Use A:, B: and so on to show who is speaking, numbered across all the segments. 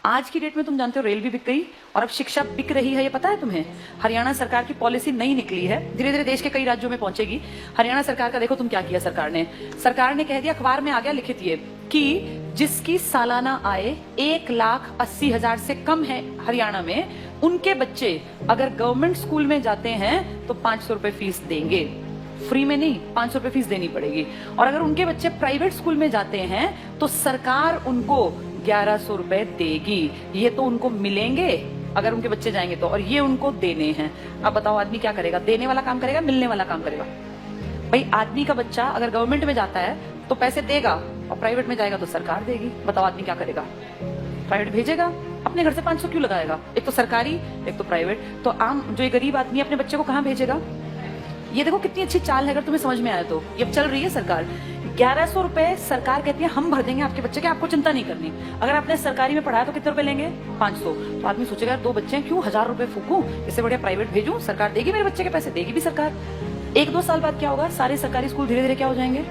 A: आज की डेट में तुम जानते हो रेल भी बिक गई और अब शिक्षा बिक रही है, ये पता है तुम्हें? हरियाणा सरकार की पॉलिसी नई निकली है, धीरे धीरे देश के कई राज्यों में पहुंचेगी। हरियाणा सरकार का देखो तुम क्या किया। सरकार ने कह दिया, अखबार में आ गया लिखित ये कि जिसकी सालाना आय 1,80,000 से कम है हरियाणा में, उनके बच्चे अगर गवर्नमेंट स्कूल में जाते हैं तो 500 रुपए फीस देंगे। फ्री में नहीं, 500 रुपए फीस देनी पड़ेगी। और अगर उनके बच्चे प्राइवेट स्कूल में जाते हैं तो सरकार उनको 1100 रुपए देगी। ये तो उनको मिलेंगे अगर उनके बच्चे जाएंगे तो, और ये उनको देने हैं। अब बताओ आदमी क्या करेगा? देने वाला काम करेगा, मिलने वाला काम करेगा? भाई आदमी का बच्चा अगर गवर्नमेंट में जाता है तो पैसे देगा और प्राइवेट में जाएगा तो सरकार देगी। बताओ आदमी क्या करेगा? प्राइवेट भेजेगा। अपने घर से 500 क्यों लगाएगा? एक तो सरकारी, एक तो प्राइवेट। तो आम जो ये गरीब आदमी अपने बच्चे को कहाँ भेजेगा? ये देखो कितनी अच्छी चाल है, अगर तुम्हें समझ में आया तो। ये चल रही है सरकार। 1100 रुपए सरकार कहती है हम भर देंगे आपके बच्चे के, आपको चिंता नहीं करनी। अगर आपने सरकारी में पढ़ाया तो कितने रुपए लेंगे? 500। तो आदमी सोचेगा 2 बच्चे हैं, क्यों 1000 रुपए फूकूं, इससे बढ़िया प्राइवेट भेजूं, सरकार देगी मेरे बच्चे के पैसे, देगी भी सरकार। 1-2 साल बाद क्या होगा? सारे सरकारी स्कूल धीरे धीरे क्या हो जाएंगे?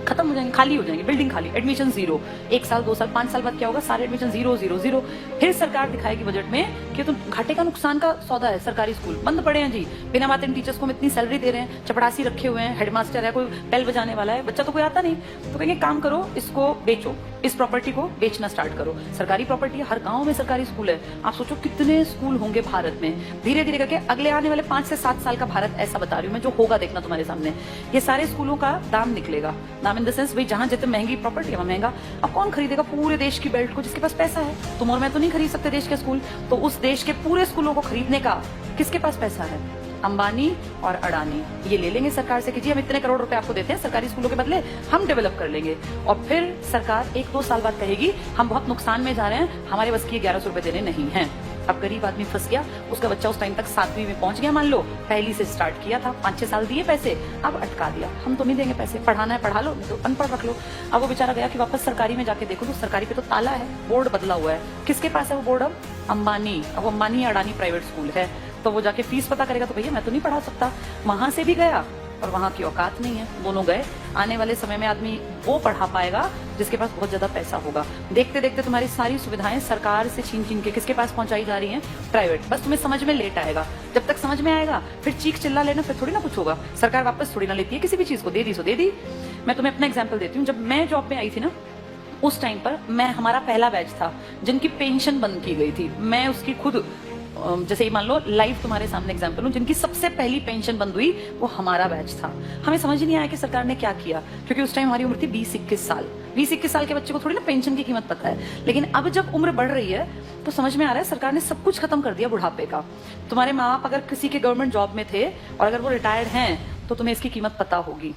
A: खत्म हो जाएंगे, खाली हो जाएंगे, बिल्डिंग खाली, एडमिशन 0। 1 साल 2 साल 5 साल बाद क्या होगा? सारे एडमिशन 0 0 0। फिर सरकार दिखाएगी बजट में कि तुम घाटे का नुकसान का सौदा है, सरकारी स्कूल बंद पड़े हैं जी, बिना बात इन टीचर्स को हम इतनी सैलरी दे रहे हैं, चपड़ासी रखे हुए हैं, हेडमास्टर है, कोई बेल बजाने वाला है, बच्चा तो कोई आता नहीं। तो कहेंगे काम करो, इसको बेचो, इस प्रॉपर्टी को बेचना स्टार्ट करो। सरकारी प्रॉपर्टी है, हर गांव में सरकारी स्कूल है। आप सोचो कितने स्कूल होंगे भारत में। धीरे धीरे करके अगले आने वाले 5 से 7 साल का भारत ऐसा बता रही हूँ मैं, जो होगा देखना तुम्हारे सामने। ये सारे स्कूलों का दाम निकलेगा। दाम इन द सेंस, भाई जहां जितने महंगी प्रॉपर्टी है महंगा। अब कौन खरीदेगा पूरे देश की बेल्ट को? जिसके पास पैसा है। तुम और मैं तो नहीं खरीद सकते देश के स्कूल, तो उस देश के पूरे स्कूलों को खरीदने का किसके पास पैसा है? अंबानी और अडानी ये ले लेंगे सरकार से कि जी हम इतने करोड़ रुपए आपको देते हैं सरकारी स्कूलों के बदले, हम डेवलप कर लेंगे। और फिर सरकार 1-2 साल बाद कहेगी हम बहुत नुकसान में जा रहे हैं, हमारे बस की 1100 रुपए देने नहीं है। अब गरीब आदमी फंस गया, उसका बच्चा उस टाइम तक 7वीं में पहुंच गया, मान लो पहली से स्टार्ट किया था, 5-6 साल दिए पैसे, अब अटका दिया, हम तो नहीं देंगे पैसे, पढ़ाना है पढ़ा लो, नहीं तो अनपढ़ रख लो। अब वो बेचारा गया कि वापस सरकारी में जाके देखो तो सरकारी पे तो ताला है, बोर्ड बदला हुआ है। किसके पास है वो बोर्ड? अब अंबानी। अब अंबानी अडानी प्राइवेट स्कूल है, तो वो जाके फीस पता करेगा तो भैया मैं तो नहीं पढ़ा सकता। वहां से भी गया और वहां की औकात नहीं है, दोनों गए। आने वाले समय में आदमी वो पढ़ा पाएगा जिसके पास बहुत ज्यादा पैसा होगा। देखते देखते तुम्हारी सारी सुविधाएं सरकार से छीन छीन के किसके पास पहुंचाई जा रही हैं? प्राइवेट। बस तुम्हें समझ में लेट आएगा, जब तक समझ में आएगा फिर चीख चिल्ला लेना, फिर थोड़ी ना कुछ होगा। सरकार वापस थोड़ी ना लेती है किसी भी चीज को, दे दी सो दे दी। मैं तुम्हें अपना एग्जाम्पल देती हूँ। जब मैं जॉब में आई थी ना, उस टाइम पर हमारा पहला बैच था जिनकी पेंशन बंद की गई थी। मैं उसकी खुद, जैसे ही मान लो लाइव तुम्हारे सामने एग्जांपल हूं, जिनकी सबसे पहली पेंशन बंद हुई वो हमारा बैच था। हमें समझ नहीं आया कि सरकार ने क्या किया, क्योंकि उस टाइम हमारी उम्र थी 20-21 साल। 20-21 साल के बच्चे को थोड़ी ना पेंशन की कीमत पता है। लेकिन अब जब उम्र बढ़ रही है तो समझ में आ रहा है सरकार ने सब कुछ खत्म कर दिया बुढ़ापे का। तुम्हारे माँ बाप अगर किसी के गवर्नमेंट जॉब में थे और अगर वो रिटायर्ड हैं तो तुम्हें इसकी कीमत पता होगी।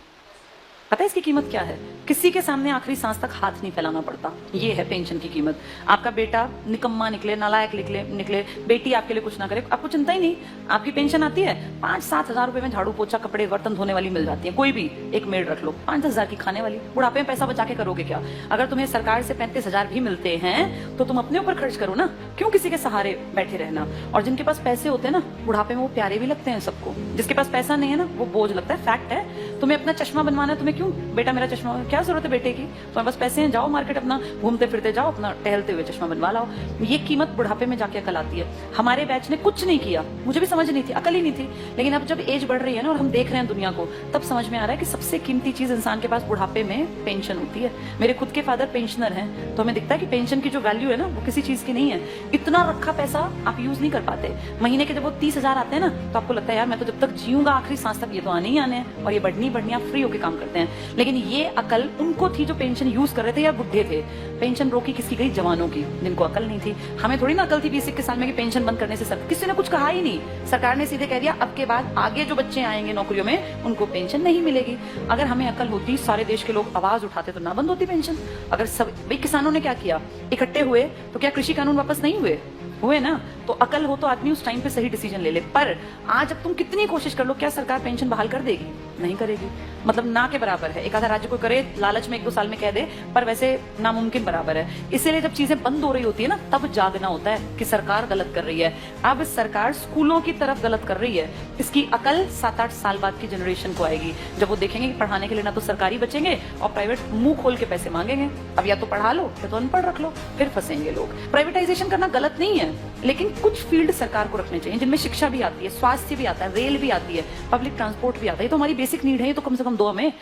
A: पता है इसकी कीमत क्या है? किसी के सामने आखिरी सांस तक हाथ नहीं फैलाना पड़ता। ये है पेंशन की कीमत। आपका बेटा निकम्मा निकले, नालायक निकले, बेटी आपके लिए कुछ ना करे, आपको चिंता ही नहीं। आपकी पेंशन आती है, 5-7 हजार रुपए में झाड़ू पोछा कपड़े बर्तन धोने वाली मिल जाती है। कोई भी एक मेड रख लो, 5-10 हजार की खाने वाली। बुढ़ापे में पैसा बचा के करोगे क्या? अगर तुम्हें सरकार से 35 हजार भी मिलते हैं तो तुम अपने ऊपर खर्च करो ना, क्यों किसी के सहारे बैठे रहना? और जिनके पास पैसे होते हैं ना, बुढ़ापे में वो प्यारे भी लगते हैं सबको। जिसके पास पैसा नहीं है ना, वो बोझ लगता है। फैक्ट है। तुम्हें अपना चश्मा बनवाना है, तुम्हें क्यों बेटा मेरा चश्मा, क्या जरूरत है बेटे की? तुम्हारे पास पैसे हैं, जाओ मार्केट, अपना घूमते फिरते जाओ, अपना टहलते हुए चश्मा बनवा लाओ। ये कीमत बुढ़ापे में जाके अकल आती है। हमारे बैच ने कुछ नहीं किया, मुझे भी समझ नहीं थी, अकल ही नहीं थी। लेकिन अब जब एज बढ़ रही है ना और हम देख रहे हैं दुनिया को, तब समझ में आ रहा है कि सबसे कीमती चीज इंसान के पास बुढ़ापे में पेंशन होती है। मेरे खुद के फादर पेंशनर हैं, तो हमें दिखता है कि पेंशन की जो वैल्यू है ना वो किसी चीज की नहीं है। इतना रखा पैसा आप यूज नहीं कर पाते। महीने के जब वो 30 हजार आते हैं ना, तो आपको लगता है यार मैं तो जब तक जीऊंगा आखिरी सांस तक ये तो आने ही आने हैं, और ये बढ़नी आप फ्री होकर काम करते हैं। लेकिन ये अकल उनको थी जो पेंशन यूज कर रहे थे या बुढ़े थे। पेंशन रोकी किसकी गई? जवानों की, जिनको अकल नहीं थी। हमें थोड़ी ना अकल थी 20-21 साल में कि पेंशन बंद करने से किसी ने कुछ कहा ही नहीं। सरकार ने सीधे कह दिया अब के बाद आगे जो बच्चे आएंगे नौकरियों में उनको पेंशन नहीं मिलेगी। अगर हमें अकल होती, सारे देश के लोग आवाज उठाते तो ना बंद होती पेंशन। अगर सब भाई किसानों ने क्या किया, इकट्ठे हुए तो क्या कृषि कानून वापस नहीं हुए ना? तो अकल हो तो आदमी उस टाइम पे सही डिसीजन ले ले। पर आज अब तुम कितनी कोशिश कर लो, क्या सरकार पेंशन बहाल कर देगी? नहीं करेगी। मतलब ना के बराबर है। एक आधा राज्य को करे, लालच में 1-2 साल में कह दे, पर वैसे नामुमकिन बराबर है। इसीलिए जब चीजें बंद हो रही होती है ना, तब जागना होता है कि सरकार गलत कर रही है। अब सरकार स्कूलों की तरफ गलत कर रही है। इसकी अकल 7-8 साल बाद की जनरेशन को आएगी, जब वो देखेंगे कि पढ़ाने के लिए ना तो सरकारी बचेंगे और प्राइवेट मुंह खोल के पैसे मांगेंगे। अब या तो पढ़ा लो या तो अनपढ़ रख लो, फिर फंसेंगे लोग। प्राइवेटाइजेशन करना गलत नहीं है, लेकिन कुछ फील्ड सरकार को रखने चाहिए जिनमें शिक्षा भी आती है, स्वास्थ्य भी आता है, रेल भी आती है, पब्लिक ट्रांसपोर्ट भी आता है। ये तो हमारी बेसिक नीड है, ये तो कम से कम दो हमें।